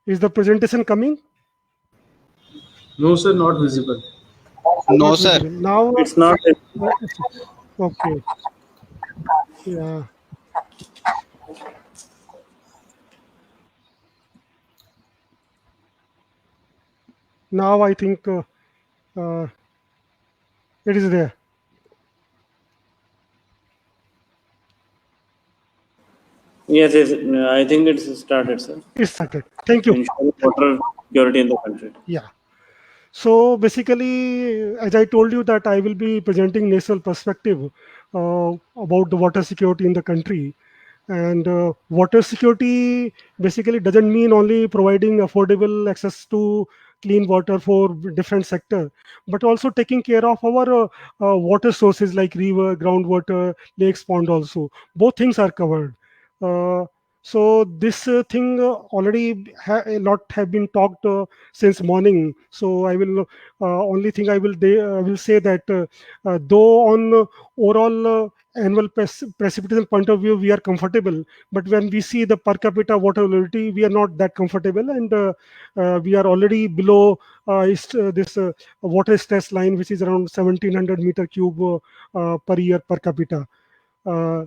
Is the presentation coming? No, sir, not visible. No, Not sir. visible. Now, It's not. okay. Yeah. Now I think uh, it is there. Yes, yes. I think it's started, sir. It started. Thank you. Ensuring water security in the country. Yeah. So basically, as I told you that I will be presenting national perspective about the water security in the country. And water security basically doesn't mean only providing affordable access to clean water for different sector, but also taking care of our water sources like river, groundwater, lakes, pond also. Both things are covered. Uh, so this thing already a lot have been talked since morning. So I will only thing I will say that though on overall annual precipitation point of view we are comfortable, but when we see the per capita water availability we are not that comfortable, and we are already below this water stress line, which is around 1700 meter cube per year per capita. uh,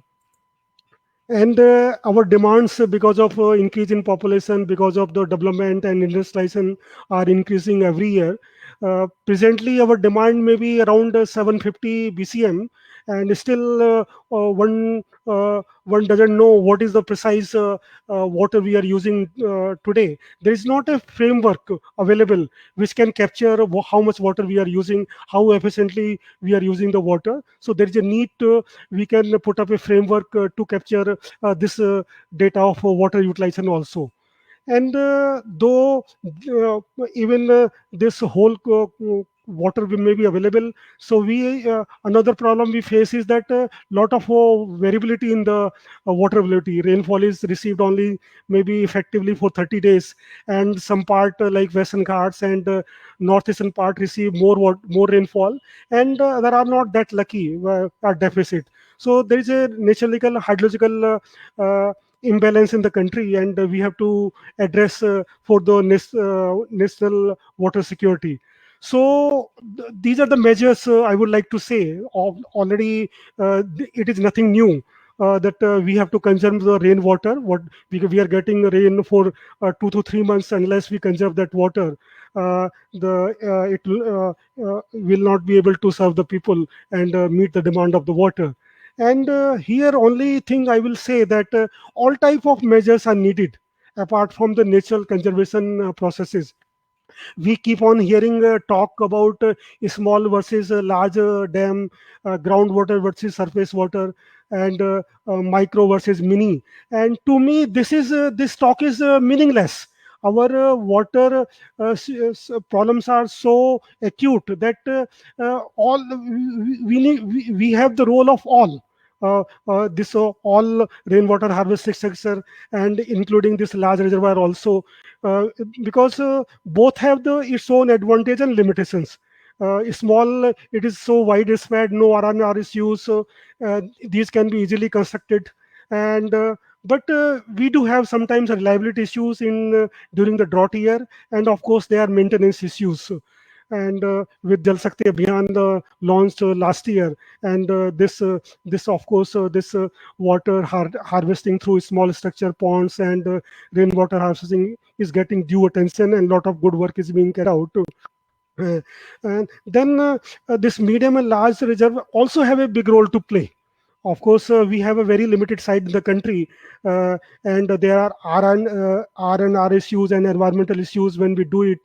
and our demands because of increase in population, because of the development and industrialization, are increasing every year. Presently our demand may be around 750 bcm, and still one doesn't know what is the precise water we are using today. There is not a framework available which can capture how much water we are using, how efficiently we are using the water. So there is a need to, we can put up a framework to capture this data of water utilization also. And though even this whole water may be available, so we another problem we face is that lot of variability in the water availability. Rainfall is received only maybe effectively for 30 days, and some part like western ghats and northeastern part receive more rainfall, and there are not that lucky are deficit. So there is a naturally hydrological imbalance in the country, and we have to address for the national water security. So these are the measures I would like to say. Already it is nothing new. That we have to conserve the rainwater. What, because we are getting rain for 2 to 3 months, unless we conserve that water, the it will not be able to serve the people and meet the demand of the water. And here only thing I will say that all type of measures are needed apart from the natural conservation processes. We keep on hearing talk about small versus large dam, groundwater versus surface water, and micro versus mini. And to me this talk is meaningless. Our water problems are so acute that all we need, we have the role of all this all rainwater harvesting sector, and including this large reservoir also, uh, because both have the its own advantage and limitations. Small, it is so widespread, no R&R is used, so these can be easily constructed. And but we do have sometimes reliability issues in during the drought year, and of course there are maintenance issues. And with Jal Shakti Abhiyan launched last year, and this of course this water harvesting through small structure ponds and rainwater harvesting is getting due attention, and lot of good work is being carried out. Uh, and then this medium and large reserve also have a big role to play. Of course, we have a very limited site in the country, and there are R&R issues and environmental issues when we do it,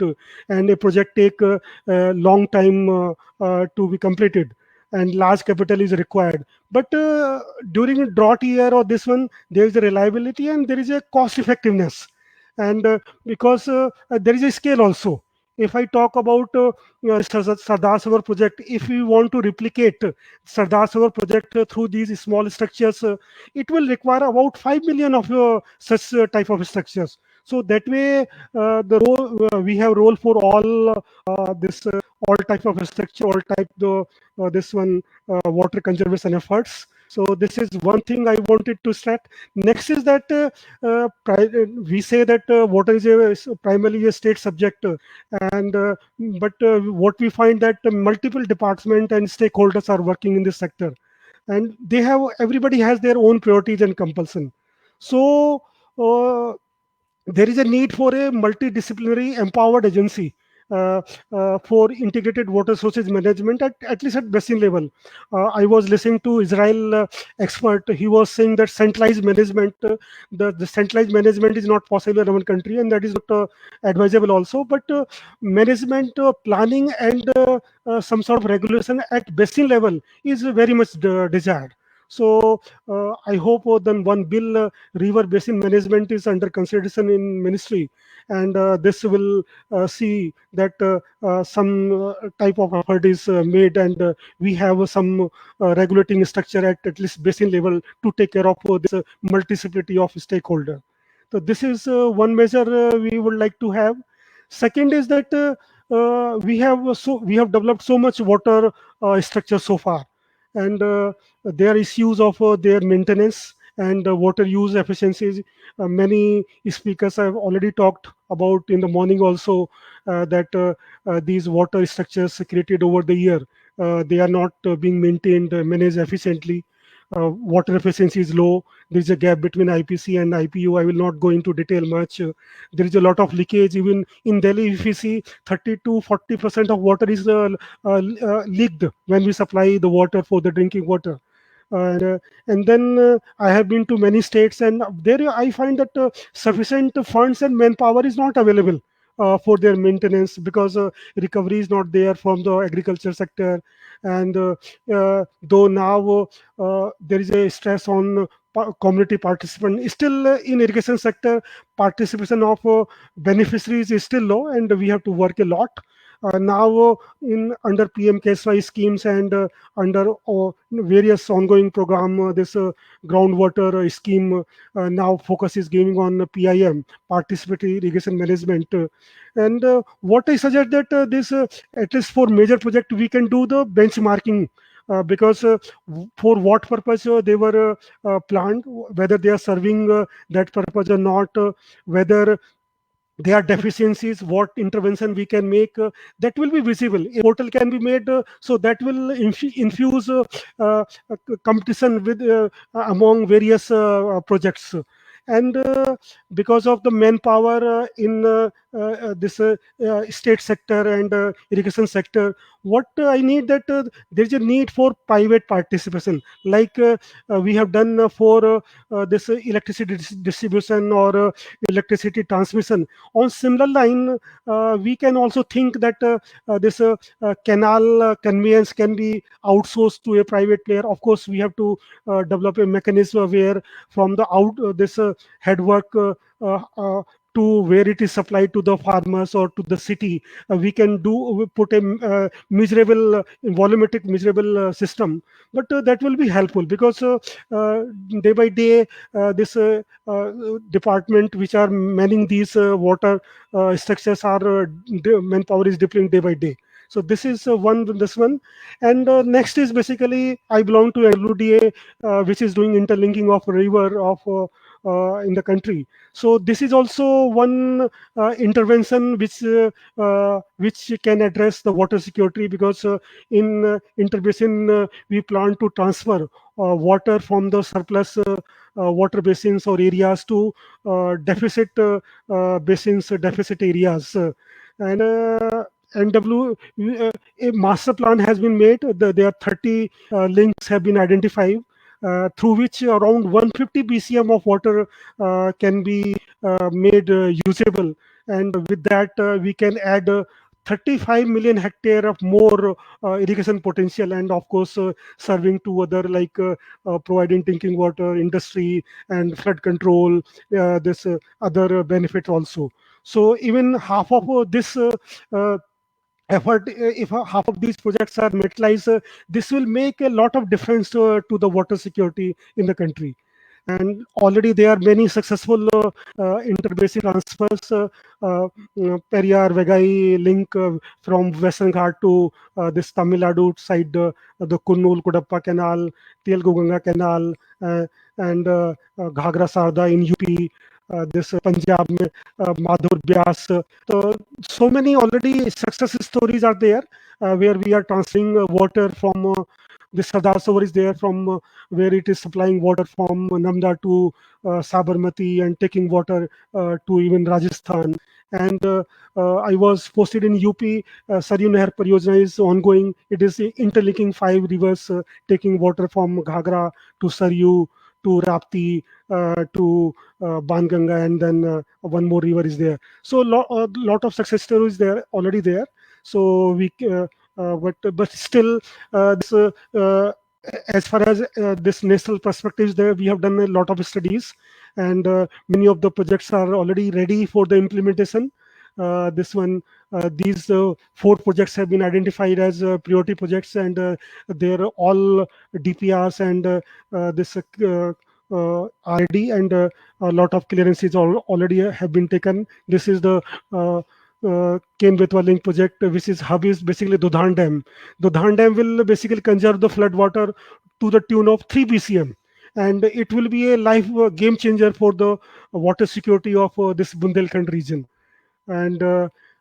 and a project take a long time to be completed, and large capital is required. But during a drought year or this one, there is a reliability and there is a cost effectiveness, and because there is a scale also. If I talk about Sardar Sarovar project, if we want to replicate Sardar Sarovar project through these small structures, it will require about 5 million of such type of structures. So that way, the role we have role for all this all type of structure, all type the this one water conservation efforts. So this is one thing I wanted to start. Next is that we say that water is primarily a state subject, and but what we find that multiple department and stakeholders are working in this sector, and everybody has their own priorities and compulsion. So there is a need for a multidisciplinary empowered agency for integrated water sources management at least at basin level. I was listening to Israel expert. He was saying that centralized management, the centralized management is not possible in our country, and that is not advisable also. But management planning and some sort of regulation at basin level is very much desired. So I hope then one bill, river basin management, is under consideration in ministry, and this will see that some type of effort is made, and we have some regulating structure at least basin level to take care of this multiplicity of stakeholder. So this is one measure we would like to have. Second is that we have developed so much water structure so far, and there are issues of their maintenance and water use efficiencies. Many speakers have already talked about in the morning also that these water structures created over the year, they are not being maintained, managed efficiently. Water efficiency is low. There is a gap between IPC and IPU. I will not go into detail much. There is a lot of leakage. Even in Delhi, if we see 30 to 40% of water is leaked when we supply the water for the drinking water. And, uh, and then I have been to many states, and there I find that sufficient funds and manpower is not available for their maintenance, because recovery is not there from the agriculture sector. And though now there is a stress on community participant, still in irrigation sector, participation of beneficiaries is still low, and we have to work a lot. Now in under PM KSY schemes and under various ongoing program, this groundwater scheme, now focus is giving on PIM, participatory irrigation management. And what I suggest that this at least for major project we can do the benchmarking, because for what purpose they were planned, whether they are serving that purpose or not, whether there are deficiencies, what intervention we can make, that will be visible. A portal can be made, so that will infuse competition with among various projects. And because of the manpower in this state sector and irrigation sector, what I need that there is a need for private participation, like we have done for this electricity distribution or electricity transmission. On similar line, we can also think that this canal conveyance can be outsourced to a private player. Of course, we have to develop a mechanism where from the out this head work to where it is supplied to the farmers or to the city, we can do put a measurable volumetric measurable system. But that will be helpful, because day by day this department which are manning these water structures are manpower is depleting day by day. So this is this one. And next is basically I belong to LUDA, which is doing interlinking of river of in the country. So this is also one intervention which can address the water security, because in interbasin we plan to transfer water from the surplus water basins or areas to deficit basins, deficit areas. And NW, a master plan has been made. There are 30 links have been identified, through which around 150 BCM of water can be made usable. And with that, we can add 35 million hectare of more irrigation potential, and of course serving to other like providing drinking water industry and flood control, this other benefit also. So even half of this effort, if half of these projects are materialized, this will make a lot of difference to the water security in the country. and already there are many successful interbasin transfers. Periyar Vegai link from Western Ghat to this Tamil Nadu side, the Kurnool Kudappa Canal, Telgu Ganga Canal, and Ghagra Sarda in UP. This Punjab में Madhur Vyas. So many already success stories are there where we are transferring water from the Sardar Sarovar is there from where it is supplying water from Namda to Sabarmati and taking water to even Rajasthan. And I was posted in UP. Saryu Nehar Pariyojana is ongoing. It is interlinking 5 rivers, taking water from Ghagra to Saryu to Rapti to Banganga, and then one more river is there. So a lot of success stories there already there. So but still this as far as this national perspectives there, we have done a lot of studies, and many of the projects are already ready for the implementation. This one these 4 projects have been identified as priority projects, and they're all DPRs and this RD, and a lot of clearances already have been taken. This is the Ken Betwa link project, which is hub is basically Dudhan Dam. Dudhan Dam will basically conserve the flood water to the tune of 3 BCM, and it will be a life game changer for the water security of this Bundelkhand region. And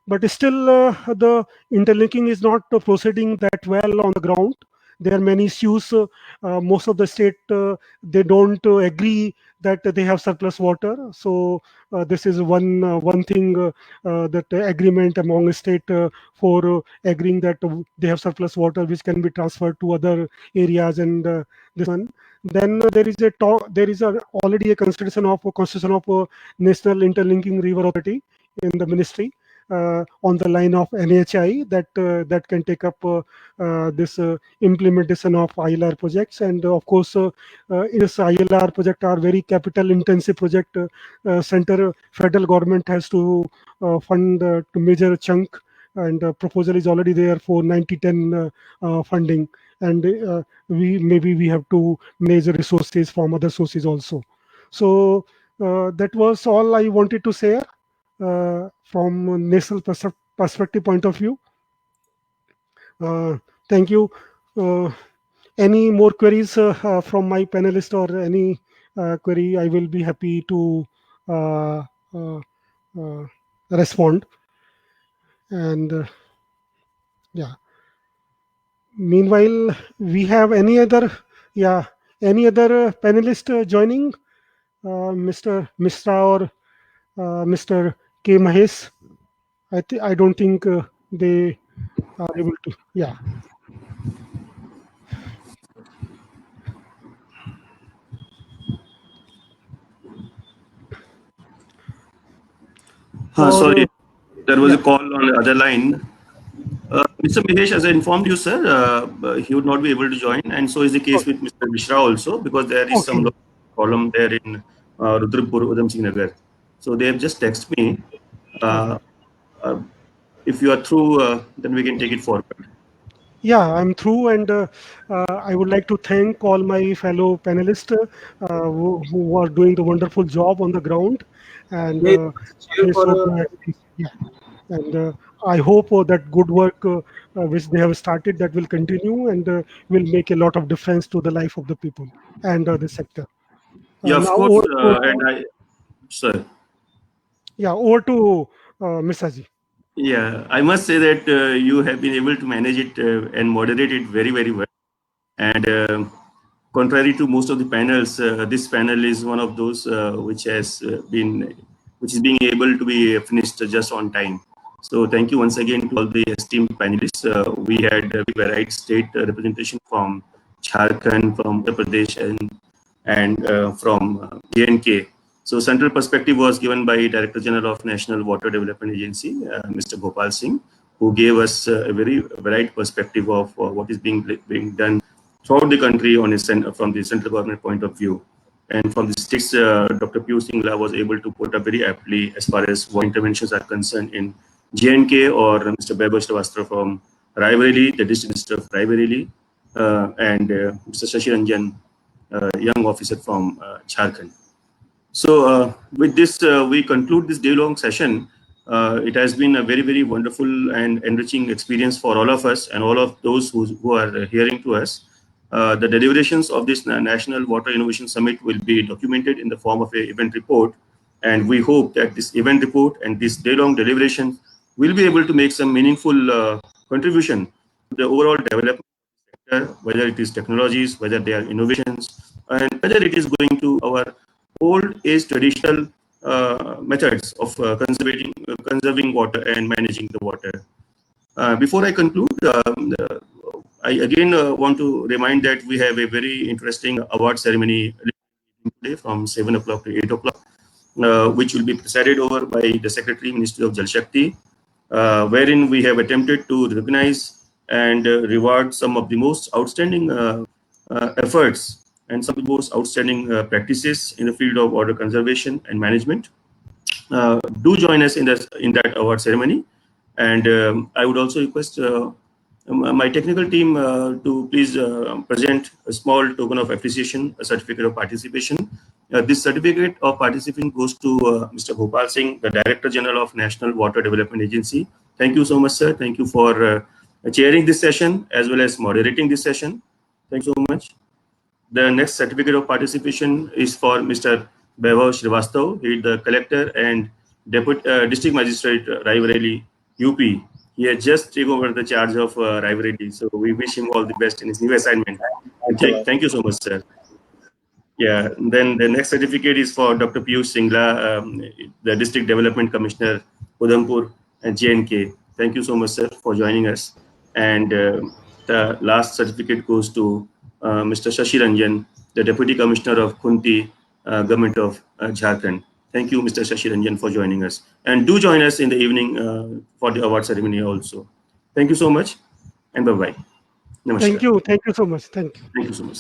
but still the interlinking is not proceeding that well on the ground. There are many issues. Most of the state they don't agree that they have surplus water. So this is one thing, that agreement among state for agreeing that they have surplus water which can be transferred to other areas, and this one. Then there is already a constitution of National Interlinking River Authority in the ministry on the line of NHI that can take up this implementation of ILR projects. And of course, this ILR project are very capital intensive project. Federal government has to fund to major chunk, and proposal is already there for 90-10 funding, and we have to manage the resources from other sources also. So that was all I wanted to say from a national perspective point of view. Thank you. Any more queries from my panelist, or any query? I will be happy to uh, uh, respond. And yeah. Meanwhile, we have any other panelist joining, Mr. Mishra or Mr. K. Mahesh. I don't think they are able to. Yeah. Sorry, there was a Yeah. call on the other line. Mr. Mahesh, as I informed you, sir, he would not be able to join, and so is the case with Mr. Mishra also, because there is some Okay. problem there in Rudrapur, Udham Singh Nagar. So they have just texted me. Okay. If you are through, then we can take it forward. Yeah, I'm through, and I would like to thank all my fellow panelists who are doing the wonderful job on the ground, and May I cheer for hope that yeah, and I hope that good work which they have started that will continue, and will make a lot of difference to the life of the people and the sector. Yeah, of Now course, over and to, I, sir. over to Ms. Aji. Yeah, I must say that you have been able to manage it and moderate it very, very well. And contrary to most of the panels, this panel is one of those which is being able to be finished just on time. So thank you once again to all the esteemed panelists. We had a varied state representation from Jharkhand, from Uttar Pradesh, and from J&K. So central perspective was given by Director General of National Water Development Agency, Mr. Gopal Singh, who gave us a very varied perspective of what is being done throughout the country from the central government point of view. And from the states, Dr. Piyush Singla was able to put up very aptly as far as what interventions are concerned in J&K, or Mr. Vaibhav Srivastava from Raebareli, the district minister of Raebareli, and Mr. Shashi Ranjan young officer from Jharkhand. So with this, we conclude this day-long session. It has been a very, very wonderful and enriching experience for all of us and all of those who are hearing to us. The deliberations of this National Water Innovation Summit will be documented in the form of an event report. And we hope that this event report and this day-long deliberation will be able to make some meaningful contribution to the overall development sector, whether it is technologies, whether they are innovations, and whether it is going to our old age traditional methods of conserving water and managing the water. Before I conclude, I again want to remind that we have a very interesting award ceremony today from 7 o'clock to 8 o'clock, which will be presided over by the Secretary, Ministry of Jal Shakti, wherein we have attempted to recognize and reward some of the most outstanding efforts and some of the most outstanding practices in the field of water conservation and management. Do join us in that award ceremony, and I would also request my technical team to please present a small token of appreciation, a certificate of participation. This certificate of participation goes to Mr. Gopal Singh, the Director General of National Water Development Agency. Thank you so much, sir. Thank you for chairing this session as well as moderating this session. Thank you so much. The next certificate of participation is for Mr. Vaibhav Srivastav. He is the Collector and District Magistrate, Raebareli, UP. He has just taken over the charge of Raebareli. So we wish him all the best in his new assignment. Thank you so much, sir. Yeah, then the next certificate is for Dr. Piyush Singla, the District Development Commissioner, Udhampur and J&K. Thank you so much, sir, for joining us. And the last certificate goes to Mr. Shashi Ranjan, the Deputy Commissioner of Khunti, Government of Jharkhand. Thank you, Mr. Shashi Ranjan, for joining us. And do join us in the evening for the award ceremony also. Thank you so much, and bye-bye. Namaskar. Thank you so much. Thank you. Thank you so much.